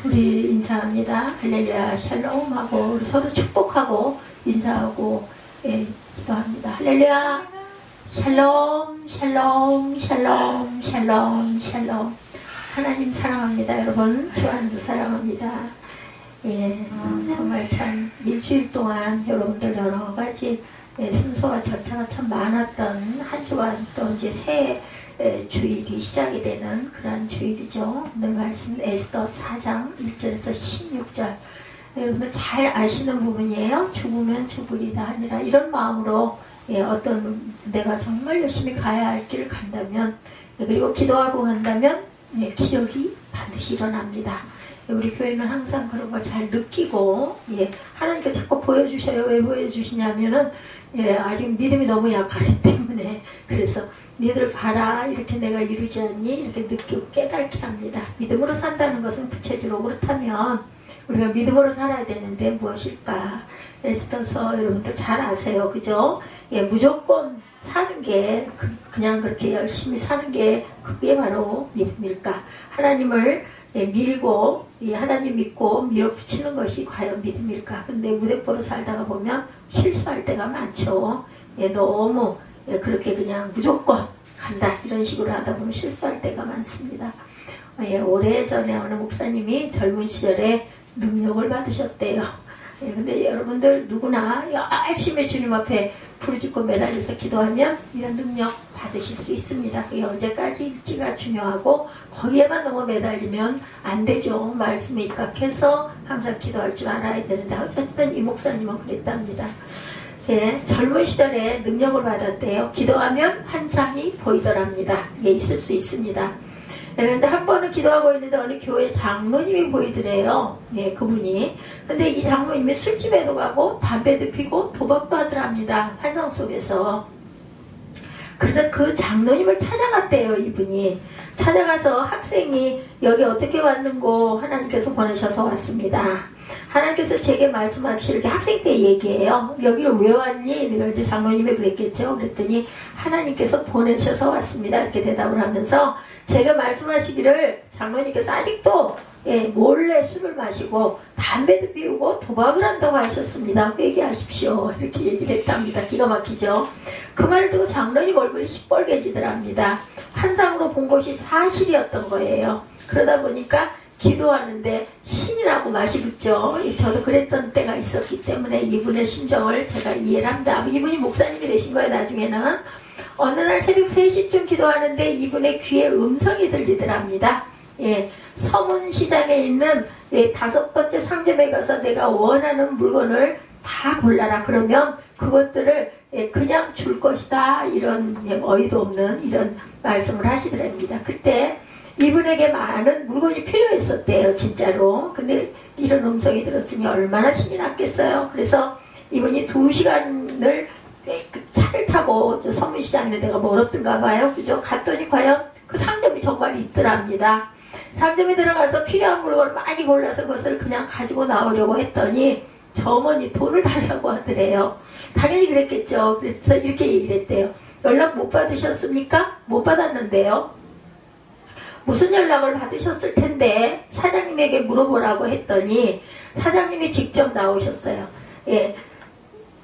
우리 인사합니다. 할렐루야 샬롬 하고 우리 서로 축복하고 인사하고 기도합니다. 할렐루야 샬롬 샬롬 샬롬 샬롬 샬롬. 하나님 사랑합니다. 여러분 주 안에서 사랑합니다. 정말 참 일주일 동안 여러분들 여러 가지 순서와 절차가 참 많았던 한 주간 또 이제 새 주일이 시작이 되는 그런 주일이죠. 오늘 말씀 에스더 4장 1절에서 16절. 여러분들 잘 아시는 부분이에요. 죽으면 죽으리다 아니라 이런 마음으로 어떤 내가 정말 열심히 가야 할 길을 간다면 그리고 기도하고 간다면 기적이 반드시 일어납니다. 우리 교회는 항상 그런 걸 잘 느끼고 하나님께서 자꾸 보여주셔요. 왜 보여주시냐면은 아직 믿음이 너무 약하기 때문에 그래서 니들 봐라 이렇게 내가 이루지 않니 이렇게 느끼고 깨닫게 합니다. 믿음으로 산다는 것은 구체적으로 그렇다면 우리가 믿음으로 살아야 되는데 무엇일까? 에스더서 여러분들 잘 아세요. 그죠? 무조건 사는 게 그냥 그렇게 열심히 사는 게 그게 바로 믿음일까? 하나님을 밀고 하나님 믿고 밀어붙이는 것이 과연 믿음일까? 근데 무대포로 살다가 보면 실수할 때가 많죠. 너무 그렇게 그냥 무조건 간다 이런 식으로 하다 보면 실수할 때가 많습니다. 오래전에 어느 목사님이 젊은 시절에 능력을 받으셨대요. 근데 여러분들 누구나 열심히 주님 앞에 부르짖고 매달려서 기도하면 이런 능력 받으실 수 있습니다. 그게 언제까지일지가 중요하고 거기에만 너무 매달리면 안 되죠. 말씀에 입각해서 항상 기도할 줄 알아야 되는데 어쨌든 이 목사님은 그랬답니다. 젊은 시절에 능력을 받았대요. 기도하면 환상이 보이더랍니다. 있을 수 있습니다. 그런데 한 번은 기도하고 있는데 어느 교회 장로님이 보이더래요. 그분이. 근데 이 장로님이 술집에도 가고 담배도 피고 도박도 하더랍니다. 환상 속에서. 그래서 그 장로님을 찾아갔대요. 이분이. 찾아가서 학생이 여기 어떻게 왔는고 하나님께서 보내셔서 왔습니다. 하나님께서 제게 말씀하시길 학생 때 얘기해요. 여기를 왜 왔니? 내가 이제 장로님이 그랬겠죠. 그랬더니 하나님께서 보내셔서 왔습니다. 이렇게 대답을 하면서 제가 말씀하시기를 장로님께서 아직도 몰래 술을 마시고 담배도 피우고 도박을 한다고 하셨습니다. 회개하십시오. 이렇게 얘기를 했답니다. 기가 막히죠. 그 말을 듣고 장로님 얼굴이 시뻘개지더랍니다. 환상으로 본 것이 사실이었던 거예요. 그러다 보니까 기도하는데 신이 나고 맛이 붙죠. 저도 그랬던 때가 있었기 때문에 이분의 심정을 제가 이해를 합니다. 이분이 목사님이 되신 거예요. 나중에는 어느 날 새벽 3시쯤 기도하는데 이분의 귀에 음성이 들리더랍니다. 서문시장에 있는 5번째 상점에 가서 내가 원하는 물건을 다 골라라. 그러면 그것들을 그냥 줄 것이다. 이런 어이도 없는 이런 말씀을 하시더랍니다. 그때 이분에게 많은 물건이 필요했었대요. 진짜로. 근데 이런 음성이 들었으니 얼마나 신이 났겠어요. 그래서 이분이 2시간을 차를 타고 서문시장에 내가 멀었던가 봐요. 그죠? 갔더니 과연 그 상점이 정말 있더랍니다. 상점에 들어가서 필요한 물건을 많이 골라서 그것을 그냥 가지고 나오려고 했더니 저 어머니 돈을 달라고 하더래요. 당연히 그랬겠죠. 그래서 이렇게 얘기를 했대요. 연락 못 받으셨습니까? 못 받았는데요. 무슨 연락을 받으셨을 텐데 사장님에게 물어보라고 했더니 사장님이 직접 나오셨어요.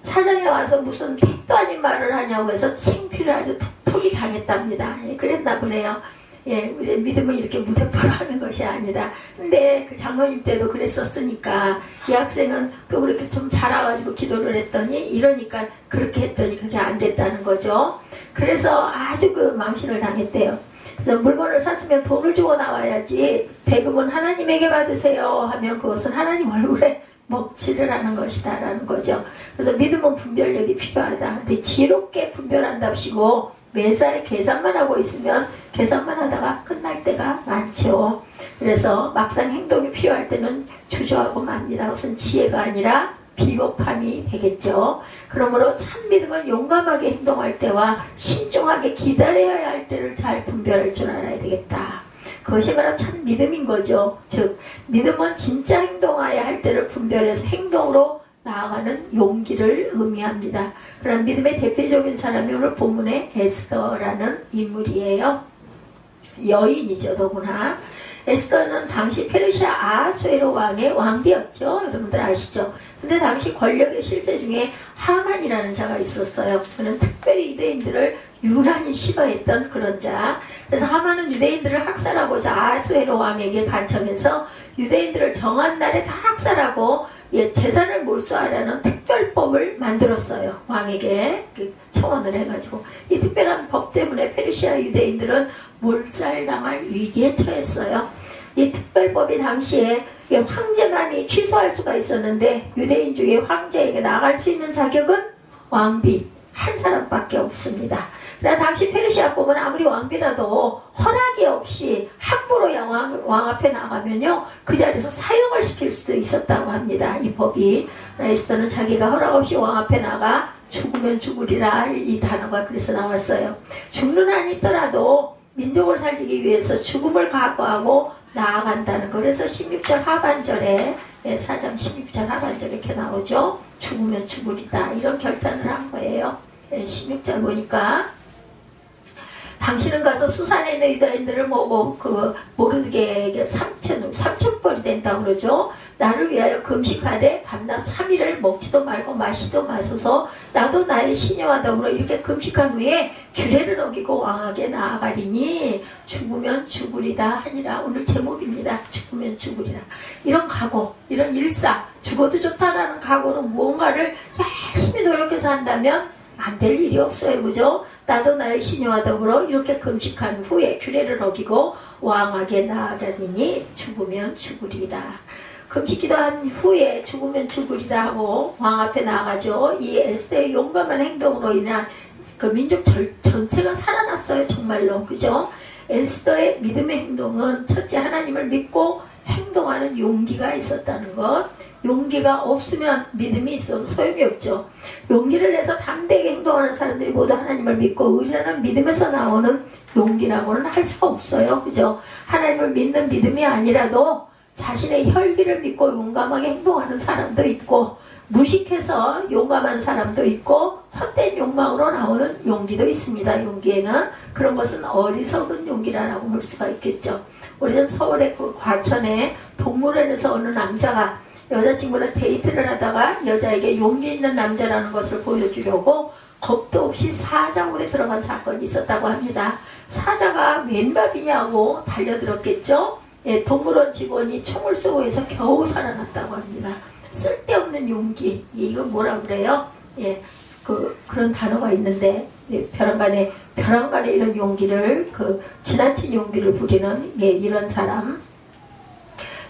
사장이 와서 무슨 택도 아닌 말을 하냐고 해서 창피를 아주 톡톡이 당했답니다. 그랬나 보네요. 우리 믿음은 이렇게 무대포로 하는 것이 아니다. 근데 그 장로님 때도 그랬었으니까 이 학생은 또 그렇게 좀 자라가지고 기도를 했더니 이러니까 그렇게 했더니 그게 안 됐다는 거죠. 그래서 아주 그 망신을 당했대요. 그래서 물건을 샀으면 돈을 주고 나와야지 대금은 하나님에게 받으세요 하면 그것은 하나님 얼굴에 먹칠을 하는 것이다 라는 거죠. 그래서 믿음은 분별력이 필요하다. 근데 지롭게 분별한답시고 매사에 계산만 하고 있으면 계산만 하다가 끝날 때가 많죠. 그래서 막상 행동이 필요할 때는 주저하고 맙니다. 그것은 지혜가 아니라 비겁함이 되겠죠. 그러므로 참 믿음은 용감하게 행동할 때와 신중하게 기다려야 할 때를 잘 분별할 줄 알아야 되겠다. 그것이 바로 참 믿음인 거죠. 즉 믿음은 진짜 행동해야 할 때를 분별해서 행동으로 나아가는 용기를 의미합니다. 그런 믿음의 대표적인 사람이 오늘 본문의 에스더라는 인물이에요. 여인이죠. 더구나 에스더는 당시 페르시아 아하수에로 왕의 왕비였죠. 여러분들 아시죠? 근데 당시 권력의 실세 중에 하만이라는 자가 있었어요. 그는 특별히 유대인들을 유난히 싫어했던 그런 자. 그래서 하만은 유대인들을 학살하고자 아하수에로 왕에게 간청해서 유대인들을 정한 날에 다 학살하고 재산을 몰수하라는 특별법을 만들었어요. 왕에게 청원을 해가지고. 이 특별한 법 때문에 페르시아 유대인들은 몰살당할 위기에 처했어요. 이 특별법이 당시에 황제만이 취소할 수가 있었는데 유대인 중에 황제에게 나갈 수 있는 자격은 왕비 한 사람밖에 없습니다. 그래서 당시 페르시아법은 아무리 왕비라도 허락이 없이 함부로 왕 앞에 나가면요 그 자리에서 사형을 시킬 수도 있었다고 합니다. 이 법이. 에스더는 자기가 허락 없이 왕 앞에 나가 죽으면 죽으리라 이 단어가 그래서 나왔어요. 죽는 한이 있더라도 민족을 살리기 위해서 죽음을 각오하고 나아간다는 거. 그래서 16절 하반절에 4장 16절 하반절에 이렇게 나오죠. 죽으면 죽으리다 이런 결단을 한 거예요. 16절 보니까 당신은 가서 수산에 있는 유다인들을 모르드게에게 3,000벌이 된다고 그러죠. 나를 위하여 금식하되 밤낮 3일을 먹지도 말고 마시도 마소서 나도 나의 시녀와 더불어 이렇게 금식한 후에 규례를 어기고 왕에게 나아가리니 죽으면 죽으리다 하니라. 오늘 제목입니다. 죽으면 죽으리라. 이런 각오, 이런 일상, 죽어도 좋다라는 각오는 무언가를 열심히 노력해서 한다면 안 될 일이 없어요. 그죠? 나도 나의 시녀와 더불어 이렇게 금식한 후에 규례를 어기고 왕에게 나아가리니 죽으면 죽으리다. 금식 기도한 후에 죽으면 죽으리다 하고 왕 앞에 나가죠. 이 에스더의 용감한 행동으로 인한 그 민족 전체가 살아났어요. 정말로. 그죠? 에스더의 믿음의 행동은 첫째 하나님을 믿고 행동하는 용기가 있었다는 것. 용기가 없으면 믿음이 있어도 소용이 없죠. 용기를 내서 담대하게 행동하는 사람들이 모두 하나님을 믿고 의지하는 믿음에서 나오는 용기라고는 할 수가 없어요. 그죠? 하나님을 믿는 믿음이 아니라도 자신의 혈기를 믿고 용감하게 행동하는 사람도 있고 무식해서 용감한 사람도 있고 헛된 욕망으로 나오는 용기도 있습니다. 용기에는 그런 것은 어리석은 용기라고 볼 수가 있겠죠. 우리는 서울의 그 과천에 동물원에서 어느 남자가 여자친구랑 데이트를 하다가 여자에게 용기 있는 남자라는 것을 보여주려고 겁도 없이 사자굴에 들어간 사건이 있었다고 합니다. 사자가 웬밥이냐고 달려들었겠죠. 동물원 직원이 총을 쏘고 해서 겨우 살아났다고 합니다. 쓸데없는 용기. 이거 뭐라 그래요? 그런 단어가 있는데 벼랑간에 이런 용기를 지나친 용기를 부리는 이런 사람.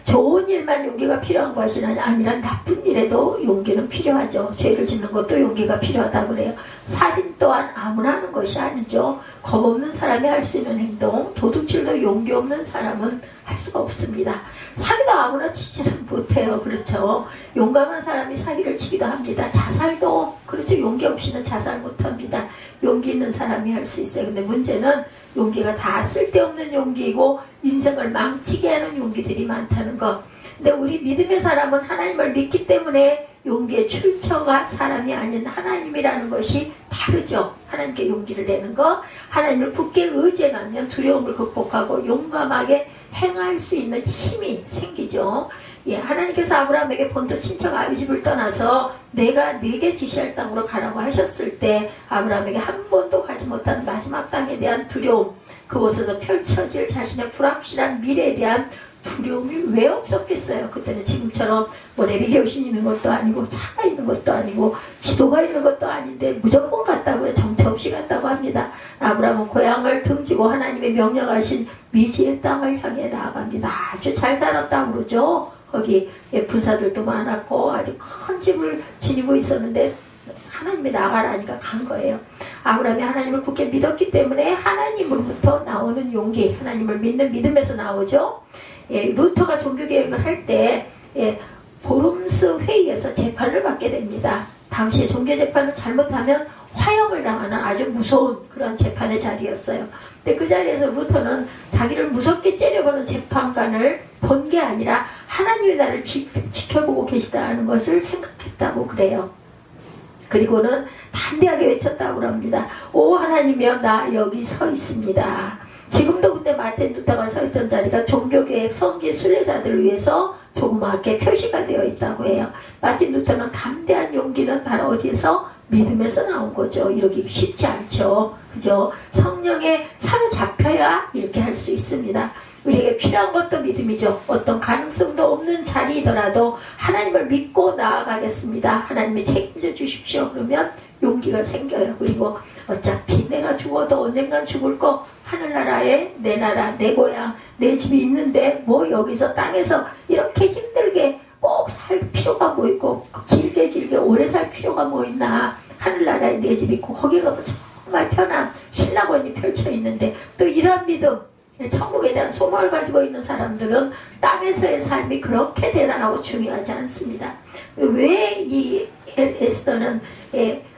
좋은 일만 용기가 필요한 것이 아니라 나쁜 일에도 용기는 필요하죠. 죄를 짓는 것도 용기가 필요하다고 그래요. 살인 또한 아무나 하는 것이 아니죠. 겁없는 사람이 할 수 있는 행동, 도둑질도 용기 없는 사람은 할 수가 없습니다. 사기도 아무나 치지는 못해요. 그렇죠. 용감한 사람이 사기를 치기도 합니다. 자살도 그렇죠. 용기 없이는 자살 못합니다. 용기 있는 사람이 할 수 있어요. 근데 문제는 용기가 다 쓸데없는 용기이고 인생을 망치게 하는 용기들이 많다는 것. 근데 우리 믿음의 사람은 하나님을 믿기 때문에 용기의 출처가 사람이 아닌 하나님이라는 것이 다르죠. 하나님께 용기를 내는 것. 하나님을 굳게 의지하면 두려움을 극복하고 용감하게 행할 수 있는 힘이 생기죠. 하나님께서 아브라함에게 본토 친척 아비집을 떠나서 내가 네게 지시할 땅으로 가라고 하셨을 때 아브라함에게 한 번도 가지 못한 마지막 땅에 대한 두려움, 그곳에서 펼쳐질 자신의 불확실한 미래에 대한 두려움이 왜 없었겠어요. 그때는 지금처럼 내비게이션이 있는 것도 아니고 차가 있는 것도 아니고 지도가 있는 것도 아닌데 무조건 갔다고 그래. 정처 없이 갔다고 합니다. 아브라함은 고향을 등지고 하나님의 명령하신 미지의 땅을 향해 나아갑니다. 아주 잘 살았다고 그러죠. 거기 군사들도 많았고 아주 큰 집을 지니고 있었는데 하나님이 나가라니까 간 거예요. 아브라함이 하나님을 굳게 믿었기 때문에 하나님으로부터 나오는 용기, 하나님을 믿는 믿음에서 나오죠. 루터가 종교개혁을 할 때 보름스 회의에서 재판을 받게 됩니다. 당시에 종교재판을 잘못하면 화형을 당하는 아주 무서운 그런 재판의 자리였어요. 근데 그 자리에서 루터는 자기를 무섭게 째려보는 재판관을 본 게 아니라 하나님이 나를 지켜보고 계시다는 것을 생각했다고 그래요. 그리고는 담대하게 외쳤다고 합니다. 오 하나님이여 나 여기 서 있습니다. 지금도 그때 마틴 루터가 서 있던 자리가 종교계획 성지 순례자들을 위해서 조그맣게 표시가 되어 있다고 해요. 마틴 루터는 담대한 용기는 바로 어디에서? 믿음에서 나온 거죠. 이러기 쉽지 않죠. 그죠? 성령에 사로잡혀야 이렇게 할 수 있습니다. 우리에게 필요한 것도 믿음이죠. 어떤 가능성도 없는 자리이더라도 하나님을 믿고 나아가겠습니다. 하나님이 책임져 주십시오. 그러면 용기가 생겨요. 그리고 어차피 내가 죽어도 언젠간 죽을 거 하늘나라에 내 나라, 내 고향, 내 집이 있는데 뭐 여기서 땅에서 이렇게 힘들게 꼭 살 필요가 뭐 있고 길게 오래 살 필요가 뭐 있나. 하늘나라에 내 집 있고 거기 가면 정말 편한 신라권이 펼쳐 있는데 또 이런 믿음, 천국에 대한 소망을 가지고 있는 사람들은 땅에서의 삶이 그렇게 대단하고 중요하지 않습니다. 왜 이 에스더는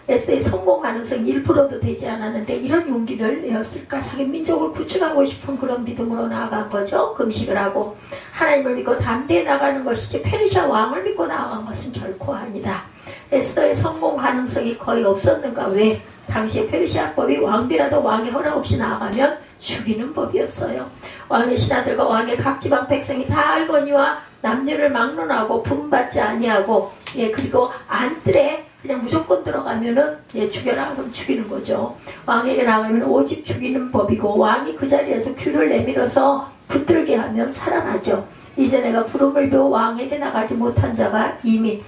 에스더의 성공 가능성 1%도 되지 않았는데 이런 용기를 내었을까? 자기 민족을 구출하고 싶은 그런 믿음으로 나아간 거죠. 금식을 하고 하나님을 믿고 담대히 나가는 것이지 페르시아 왕을 믿고 나아간 것은 결코 아니다. 에스더의 성공 가능성이 거의 없었는가? 왜? 당시에 페르시아법이 왕비라도 왕의 허락 없이 나아가면 죽이는 법이었어요. 왕의 신하들과 왕의 각 지방 백성이 다 알거니와 남녀를 막론하고 분받지 아니하고 그리고 안뜰에 그냥 무조건 들어가면은 죽여라 그럼 죽이는 거죠. 왕에게 나가면 오직 죽이는 법이고 왕이 그 자리에서 귀를 내밀어서 붙들게 하면 살아나죠. 이제 내가 부름을 배워 왕에게 나가지 못한 자가 이미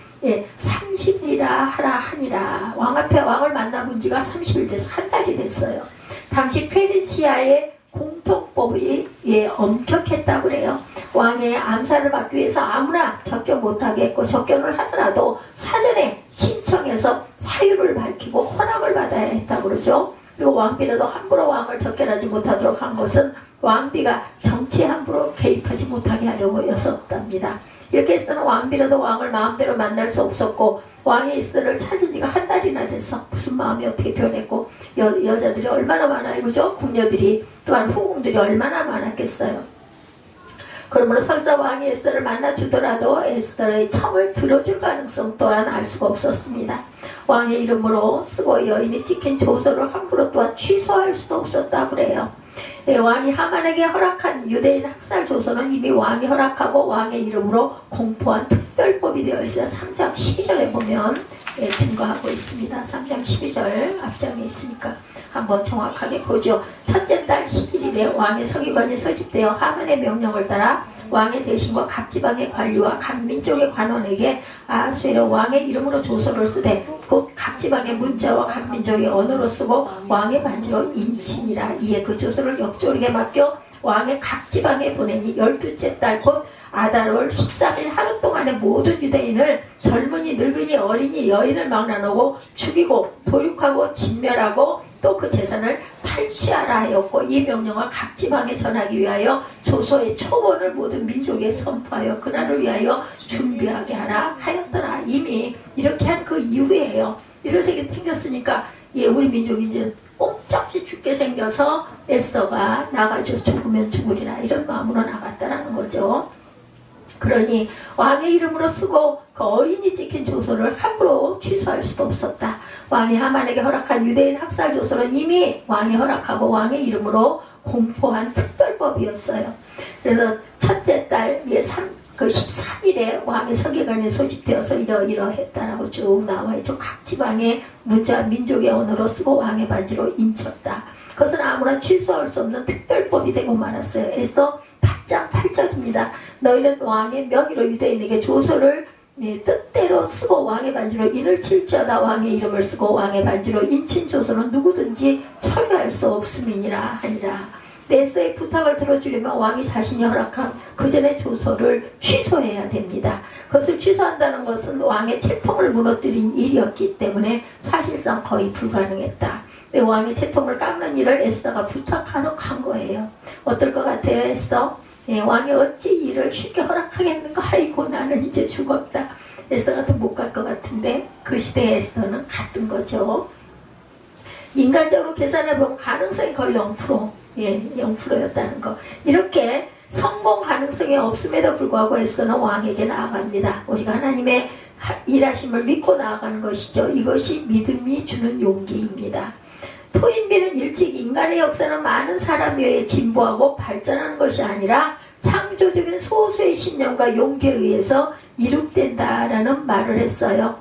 30일이라 하라 하니라. 왕 앞에 왕을 만나본 지가 30일 돼서 한 달이 됐어요. 당시 페르시아의 공통법이 엄격했다고 그래요. 왕의 암살을 받기 위해서 아무나 접견 못하게 했고 접견을 하더라도 사전에 신청해서 사유를 밝히고 허락을 받아야 했다고 그러죠. 그리고 왕비라도 함부로 왕을 접견하지 못하도록 한 것은 왕비가 정치에 함부로 개입하지 못하게 하려고였었답니다. 이렇게 해서는 왕비라도 왕을 마음대로 만날 수 없었고 왕의 에스더를 찾은 지가 한 달이나 됐어. 무슨 마음이 어떻게 변했고 여자들이 얼마나 많아요. 그죠? 궁녀들이 또한 후궁들이 얼마나 많았겠어요. 그러므로 설사 왕이 에스더를 만나주더라도 에스더의 청을 들어줄 가능성 또한 알 수가 없었습니다. 왕의 이름으로 쓰고 여인이 찍힌 조서를 함부로 또한 취소할 수도 없었다고 그래요. 왕이 하만에게 허락한 유대인 학살 조서는 이미 왕이 허락하고 왕의 이름으로 공포한 특별법이 되어 있어요. 3장 12절에 보면 증거하고 있습니다. 3장 12절 앞장에 있으니까 한번 정확하게 보죠. 첫째 달 11일에 왕의 서기관이 소집되어 하만의 명령을 따라 왕의 대신과 각 지방의 관리와 각 민족의 관원에게 아하수에로 왕의 이름으로 조서를 쓰되 곧 각 지방의 문자와 각 민족의 언어로 쓰고 왕의 반지로 인친이라. 이에 그 조서를 역조르게 맡겨 왕의 각 지방에 보내니 12째 달 곧 아달월 13일 하루 동안의 모든 유대인을 젊은이 늙은이 어린이 여인을 막나누고 죽이고 도륙하고 진멸하고 또 그 재산을 탈취하라 하였고 이 명령을 각 지방에 전하기 위하여 조서의 초본을 모든 민족에 선포하여 그날을 위하여 준비하게 하라 하였더라. 이미 이렇게 한 그 이후에요. 이렇게 생겼으니까 우리 민족이 이제 꼼짝없이 죽게 생겨서 에스더가 나가죠. 죽으면 죽으리라 이런 마음으로 나갔다라는 거죠. 그러니 왕의 이름으로 쓰고 그 어인이 찍힌 조서를 함부로 취소할 수도 없었다. 왕이 하만에게 허락한 유대인 학살 조서는 이미 왕이 허락하고 왕의 이름으로 공포한 특별법이었어요. 그래서 첫째 달 13일에 왕의 서기관이 소집되어서 이러이러했다라고 쭉 나와있죠. 각 지방의 문자 민족의 언어로 쓰고 왕의 반지로 인쳤다. 그것은 아무나 취소할 수 없는 특별법이 되고 말았어요. 그래서 8장 8절입니다. 너희는 왕의 명의로 유대인에게 조서를 뜻대로 쓰고 왕의 반지로 인을 칠지어다. 왕의 이름을 쓰고 왕의 반지로 인친 조서는 누구든지 철회할 수 없음이니라 하니라. 에스더의 부탁을 들어주려면 왕이 자신이 허락한 그 전의 조서를 취소해야 됩니다. 그것을 취소한다는 것은 왕의 채통을 무너뜨린 일이었기 때문에 사실상 거의 불가능했다. 왕의 채통을 깎는 일을 에스더가 부탁하러 간 거예요. 어떨 것 같아요, 에스더? 왕이 어찌 일을 쉽게 허락하겠는가? 아이고 나는 이제 죽었다. 에스더 같은 못 갈 것 같은데 그 시대의 에스더는 갔던 거죠. 인간적으로 계산해보면 가능성이 거의 0%, 0%였다는 거. 이렇게 성공 가능성이 없음에도 불구하고 에스더는 왕에게 나아갑니다. 오직 하나님의 일하심을 믿고 나아가는 것이죠. 이것이 믿음이 주는 용기입니다. 토인비는 일찍 인간의 역사는 많은 사람에 의해 진보하고 발전하는 것이 아니라 창조적인 소수의 신념과 용기에 의해서 이룩된다라는 말을 했어요.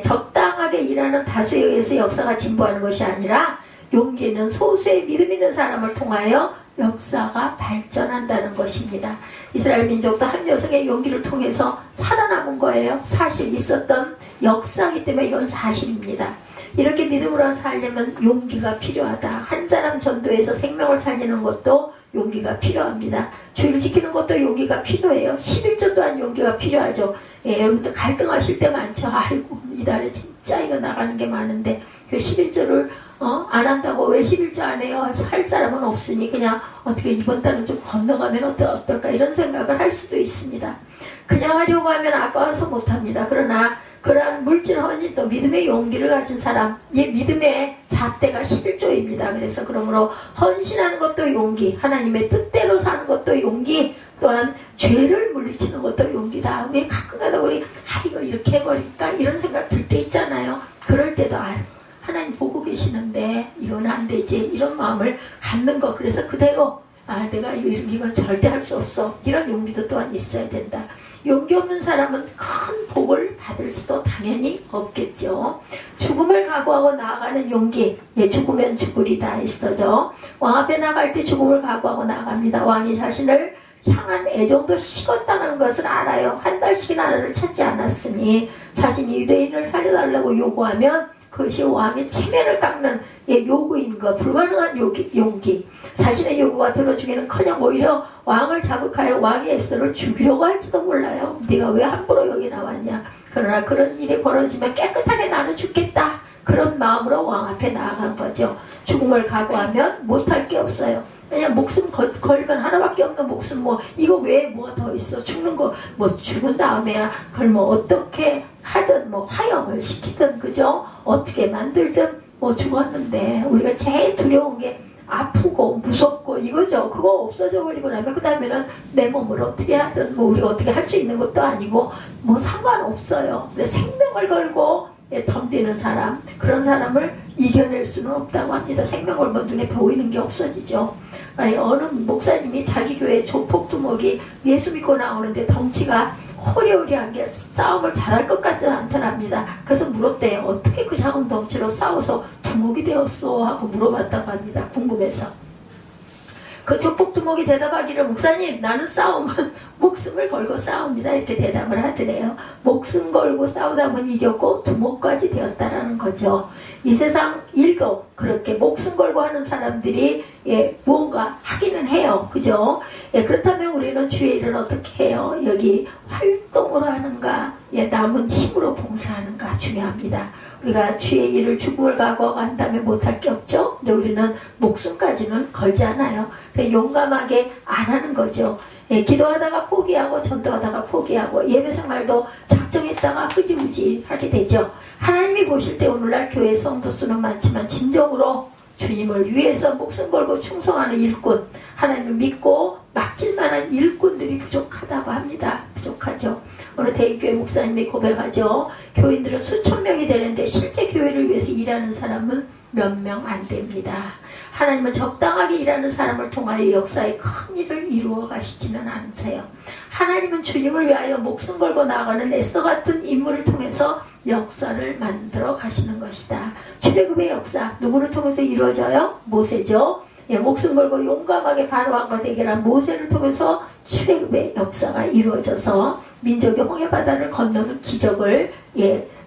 적당하게 일하는 다수에 의해서 역사가 진보하는 것이 아니라 용기는 소수의 믿음 있는 사람을 통하여 역사가 발전한다는 것입니다. 이스라엘 민족도 한 여성의 용기를 통해서 살아남은 거예요. 사실 있었던 역사이기 때문에 이건 사실입니다. 이렇게 믿음으로 살려면 용기가 필요하다. 한 사람 전도해서 생명을 살리는 것도 용기가 필요합니다. 주의를 지키는 것도 용기가 필요해요. 11조 또한 용기가 필요하죠. 여러분들 갈등하실 때 많죠. 아이고 이달에 진짜 이거 나가는 게 많은데 그 11조를 안 한다고 왜 11조 안 해요? 할 사람은 없으니 그냥 어떻게 이번 달은 좀 건너가면 어떨까 이런 생각을 할 수도 있습니다. 그냥 하려고 하면 아까워서 못합니다. 그러나 그러한 물질 헌신도 믿음의 용기를 가진 사람, 이 믿음의 잣대가 11조입니다. 그래서 그러므로 헌신하는 것도 용기, 하나님의 뜻대로 사는 것도 용기, 또한 죄를 물리치는 것도 용기다. 왜 가끔가다 우리 이거 이렇게 해버릴까 이런 생각 들 때 있잖아요. 그럴 때도 하나님 보고 계시는데 이건 안 되지 이런 마음을 갖는 거. 그래서 그대로 내가 이건 절대 할 수 없어 이런 용기도 또한 있어야 된다. 용기 없는 사람은 큰 복을 받을 수도 당연히 없겠죠. 죽음을 각오하고 나아가는 용기. 죽으면 죽으리다 있어죠. 왕 앞에 나갈 때 죽음을 각오하고 나갑니다. 왕이 자신을 향한 애정도 식었다는 것을 알아요. 한 달씩이나 나를 찾지 않았으니 자신이 유대인을 살려달라고 요구하면 그것이 왕의 체면을 깎는 요구인 것, 불가능한 용기. 자신의 요구가 들어주기는커녕 오히려 왕을 자극하여 왕의 에스더를 죽이려고 할지도 몰라요. 네가 왜 함부로 여기 나왔냐. 그러나 그런 일이 벌어지면 깨끗하게 나는 죽겠다. 그런 마음으로 왕 앞에 나아간 거죠. 죽음을 각오하면 못할 게 없어요. 그냥 목숨 걸면 하나밖에 없는 목숨 이거 외에 뭐가 더 있어. 죽는 거 죽은 다음에야 그걸 어떻게 하든 화형을 시키든 그죠? 어떻게 만들든 죽었는데 우리가 제일 두려운 게 아프고 무섭고 이거죠. 그거 없어져 버리고 나면 그 다음에는 내 몸을 어떻게 하든 우리가 어떻게 할 수 있는 것도 아니고 상관없어요. 근데 생명을 걸고 덤비는 사람, 그런 사람을 이겨낼 수는 없다고 합니다. 생명을 눈에 보이는 게 없어지죠. 어느 목사님이 자기 교회 조폭두목이 예수 믿고 나오는데 덩치가 호리호리한 게 싸움을 잘할 것 같지는 않더랍니다. 그래서 물었대요. 어떻게 그 작은 덩치로 싸워서 두목이 되었어? 하고 물어봤다고 합니다. 궁금해서. 그 조폭두목이 대답하기를 목사님 나는 싸움은 목숨을 걸고 싸웁니다. 이렇게 대답을 하더래요. 목숨 걸고 싸우다 보니 이겼고 두목까지 되었다라는 거죠. 이 세상 일도 그렇게 목숨 걸고 하는 사람들이 무언가 하기는 해요. 그죠? 그렇다면 우리는 주의 일을 어떻게 해요? 여기 활동으로 하는가 남은 힘으로 봉사하는가 중요합니다. 우리가 주의 일을 죽음을 각오하고 한다면 못할 게 없죠. 근데 우리는 목숨까지는 걸지 않아요. 용감하게 안 하는 거죠. 기도하다가 포기하고 전도하다가 포기하고 예배생활도 작정했다가 흐지부지 하게 되죠. 하나님이 보실 때 오늘날 교회 성도 수는 많지만 진정으로 주님을 위해서 목숨 걸고 충성하는 일꾼, 하나님을 믿고 맡길 만한 일꾼들이 부족하다고 합니다. 부족하죠. 오늘 대입교회 목사님이 고백하죠. 교인들은 수천 명이 되는데 실제 교회를 위해서 일하는 사람은 몇 명 안 됩니다. 하나님은 적당하게 일하는 사람을 통하여 역사의 큰 일을 이루어 가시지는 않으세요. 하나님은 주님을 위하여 목숨 걸고 나아가는 에스더 같은 인물을 통해서 역사를 만들어 가시는 것이다. 출애굽의 역사 누구를 통해서 이루어져요? 모세죠. 목숨 걸고 용감하게 바로왕과 대결한 모세를 통해서 출애굽의 역사가 이루어져서 민족이 홍해바다를 건너는 기적을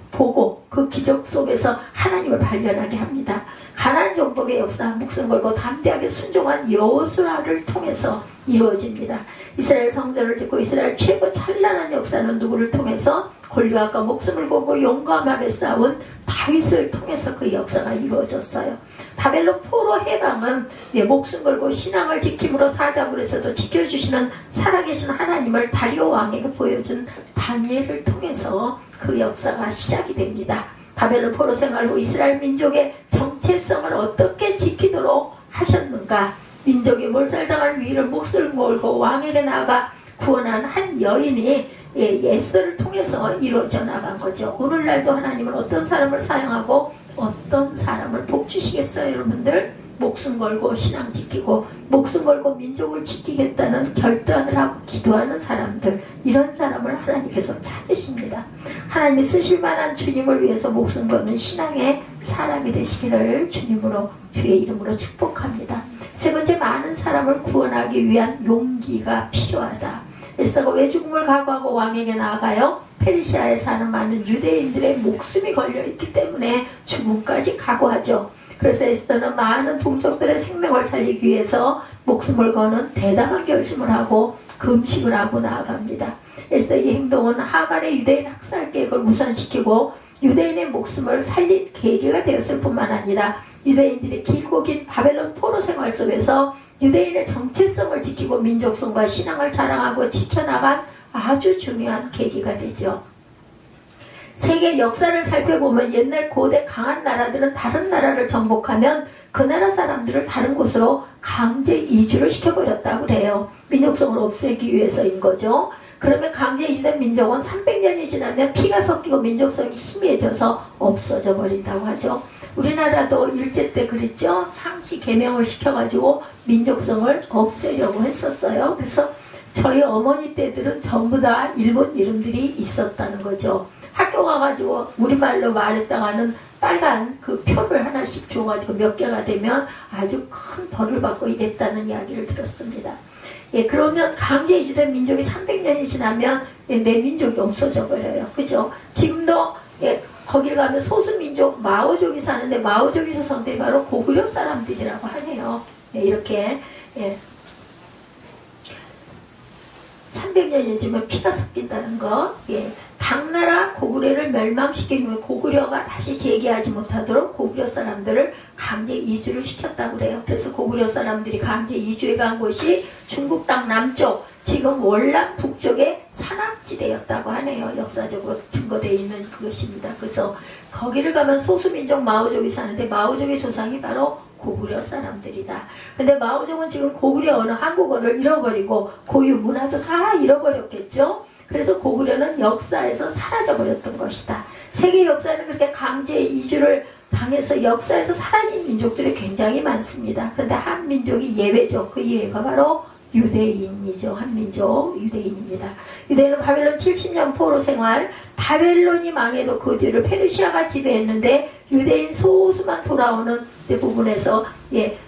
보고 그 기적 속에서 하나님을 발견하게 합니다. 가나안 정복의 역사 목숨 걸고 담대하게 순종한 여호수아를 통해서 이루어집니다. 이스라엘 성전을 짓고 이스라엘 최고 찬란한 역사는 누구를 통해서? 골리앗과 목숨을 걸고 용감하게 싸운 다윗을 통해서 그 역사가 이루어졌어요. 바벨론 포로 해방은 목숨 걸고 신앙을 지킴으로 사자굴에서도 지켜주시는 살아계신 하나님을 다리오 왕에게 보여준 다니엘을 통해서 그 역사가 시작이 됩니다. 바벨론 포로 생활 후 이스라엘 민족의 정체성을 어떻게 지키도록 하셨는가? 민족이 몰살당할 위기를 목숨을 걸고 왕에게 나아가 구원한 한 여인이 에스더를 통해서 이루어져 나간 거죠. 오늘날도 하나님은 어떤 사람을 사용하고 어떤 사람을 복 찾아주시겠어요 여러분들? 목숨 걸고 신앙 지키고 목숨 걸고 민족을 지키겠다는 결단을 하고 기도하는 사람들, 이런 사람을 하나님께서 찾으십니다. 하나님이 쓰실 만한 주님을 위해서 목숨 거는 신앙의 사람이 되시기를 주님으로 주의 이름으로 축복합니다. 세 번째, 많은 사람을 구원하기 위한 용기가 필요하다. 에스더가 왜 죽음을 각오하고 왕에게 나아가요? 페르시아에 사는 많은 유대인들의 목숨이 걸려있기 때문에 죽음까지 각오하죠. 그래서 에스더는 많은 동족들의 생명을 살리기 위해서 목숨을 거는 대담한 결심을 하고 금식을 하고 나아갑니다. 에스더의 행동은 하만의 유대인 학살 계획을 무산시키고 유대인의 목숨을 살린 계기가 되었을 뿐만 아니라 유대인들의 길고 긴 바벨론 포로 생활 속에서 유대인의 정체성을 지키고 민족성과 신앙을 자랑하고 지켜나간 아주 중요한 계기가 되죠. 세계 역사를 살펴보면 옛날 고대 강한 나라들은 다른 나라를 정복하면 그 나라 사람들을 다른 곳으로 강제 이주를 시켜버렸다고 그래요. 민족성을 없애기 위해서인 거죠. 그러면 강제 이주된 민족은 300년이 지나면 피가 섞이고 민족성이 희미해져서 없어져 버린다고 하죠. 우리나라도 일제 때 그랬죠. 창씨 개명을 시켜가지고 민족성을 없애려고 했었어요. 그래서 저희 어머니 때들은 전부 다 일본 이름들이 있었다는 거죠. 학교 가가지고 우리말로 말했다가는 빨간 그 표를 하나씩 줘가지고 몇 개가 되면 아주 큰 벌을 받고 이랬다는 이야기를 들었습니다. 예, 그러면 강제 이주된 민족이 300년이 지나면 내 민족이 없어져 버려요. 그죠? 지금도 거길 가면 소수민족 마오족이 사는데 마오족이 조상들이 바로 고구려 사람들이라고 하네요. 이렇게 300년이 지면 피가 섞인다는 거. 당나라 고구려를 멸망시킨 후에 고구려가 다시 재기하지 못하도록 고구려 사람들을 강제 이주를 시켰다고 그래요. 그래서 고구려 사람들이 강제 이주해 간 곳이 중국 땅 남쪽, 지금 월남 북쪽의 산악지대였다고 하네요. 역사적으로 증거되어 있는 그것입니다. 그래서 거기를 가면 소수민족 마오족이 사는데 마오족의 조상이 바로 고구려 사람들이다. 근데 마오족은 지금 고구려 언어, 한국어를 잃어버리고 고유 문화도 다 잃어버렸겠죠. 그래서 고구려는 역사에서 사라져버렸던 것이다. 세계 역사에는 그렇게 강제 이주를 당해서 역사에서 사라진 민족들이 굉장히 많습니다. 그런데 한 민족이 예외죠. 그 예외가 바로 유대인이죠. 한민족 유대인입니다. 유대인은 바벨론 70년 포로 생활, 바벨론이 망해도 그 뒤를 페르시아가 지배했는데 유대인 소수만 돌아오는 부분에서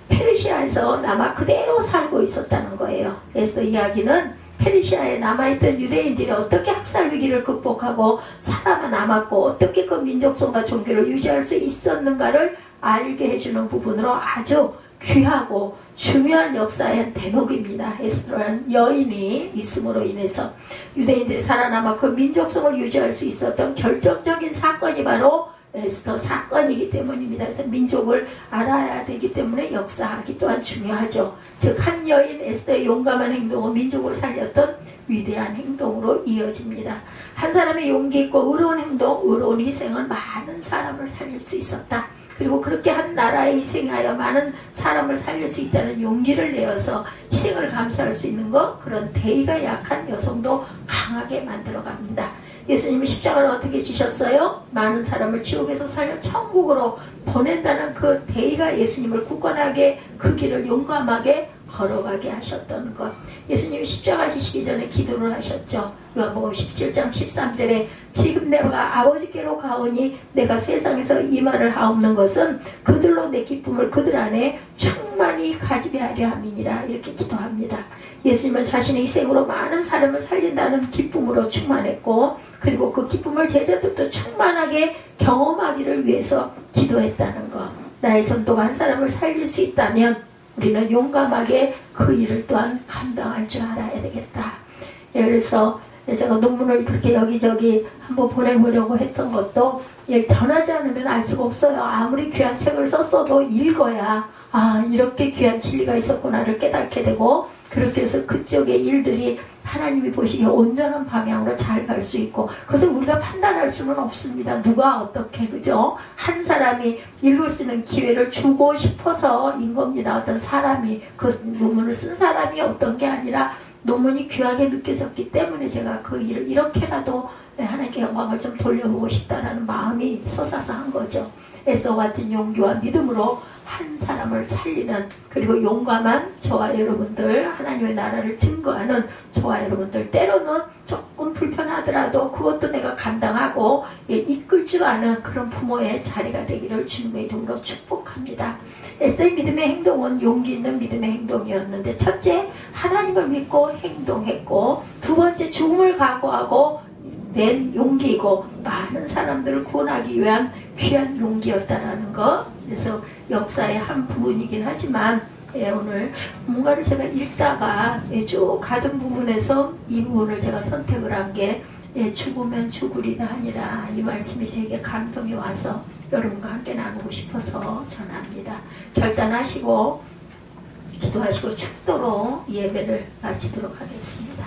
페르시아에서 남아 그대로 살고 있었다는 거예요. 그래서 이야기는 페르시아에 남아있던 유대인들이 어떻게 학살 위기를 극복하고 살아남았고 어떻게 그 민족성과 종교를 유지할 수 있었는가를 알게 해주는 부분으로 아주 귀하고 중요한 역사의 대목입니다. 에스더라는 여인이 있음으로 인해서 유대인들이 살아남아 그 민족성을 유지할 수 있었던 결정적인 사건이 바로 에스더 사건이기 때문입니다. 그래서 민족을 알아야 되기 때문에 역사학이 또한 중요하죠. 즉 한 여인 에스더의 용감한 행동은 민족을 살렸던 위대한 행동으로 이어집니다. 한 사람의 용기 있고 의로운 행동, 의로운 희생은 많은 사람을 살릴 수 있었다. 그리고 그렇게 한 나라에 희생하여 많은 사람을 살릴 수 있다는 용기를 내어서 희생을 감수할 수 있는 것, 그런 대의가 약한 여성도 강하게 만들어갑니다. 예수님이 십자가를 어떻게 지셨어요? 많은 사람을 지옥에서 살려 천국으로 보낸다는 그 대의가 예수님을 굳건하게 그 길을 용감하게 걸어가게 하셨던 것. 예수님이 십자가 지시기 전에 기도를 하셨죠. 요한복음 17장 13절에 지금 내가 아버지께로 가오니 내가 세상에서 이 말을 하옵는 것은 그들로 내 기쁨을 그들 안에 충만히 가지게 하려 함이니라. 이렇게 기도합니다. 예수님은 자신의 희생으로 많은 사람을 살린다는 기쁨으로 충만했고, 그리고 그 기쁨을 제자들도 충만하게 경험하기를 위해서 기도했다는 것. 나의 전도가 한 사람을 살릴 수 있다면 우리는 용감하게 그 일을 또한 감당할 줄 알아야 되겠다. 그래서 제가 논문을 그렇게 여기저기 한번 보내보려고 했던 것도 전하지 않으면 알 수가 없어요. 아무리 귀한 책을 썼어도 읽어야 이렇게 귀한 진리가 있었구나를 깨닫게 되고, 그렇게 해서 그쪽의 일들이 하나님이 보시기에 온전한 방향으로 잘 갈 수 있고, 그것을 우리가 판단할 수는 없습니다. 누가 어떻게, 그죠? 한 사람이 읽을 수 있는 기회를 주고 싶어서인 겁니다. 어떤 사람이, 그 논문을 쓴 사람이 어떤 게 아니라 논문이 귀하게 느껴졌기 때문에 제가 그 일을 이렇게라도 하나님께 영광을 좀 돌려보고 싶다라는 마음이 솟아서 한 거죠. 에서와 같은 용기와 믿음으로 한 사람을 살리는, 그리고 용감한 저와 여러분들, 하나님의 나라를 증거하는 저와 여러분들, 때로는 조금 불편하더라도 그것도 내가 감당하고 이끌 줄 아는 그런 부모의 자리가 되기를 주님의 이름으로 축복합니다. 에스더의 믿음의 행동은 용기 있는 믿음의 행동이었는데, 첫째, 하나님을 믿고 행동했고, 두 번째, 죽음을 각오하고 낸 용기이고, 많은 사람들을 구원하기 위한 귀한 용기였다라는 것. 그래서 역사의 한 부분이긴 하지만 오늘 뭔가를 제가 읽다가 쭉 가던 부분에서 이 부분을 제가 선택을 한 게 죽으면 죽으리라 하니라, 이 말씀이 제게 감동이 와서 여러분과 함께 나누고 싶어서 전합니다. 결단하시고 기도하시고 축도로 예배를 마치도록 하겠습니다.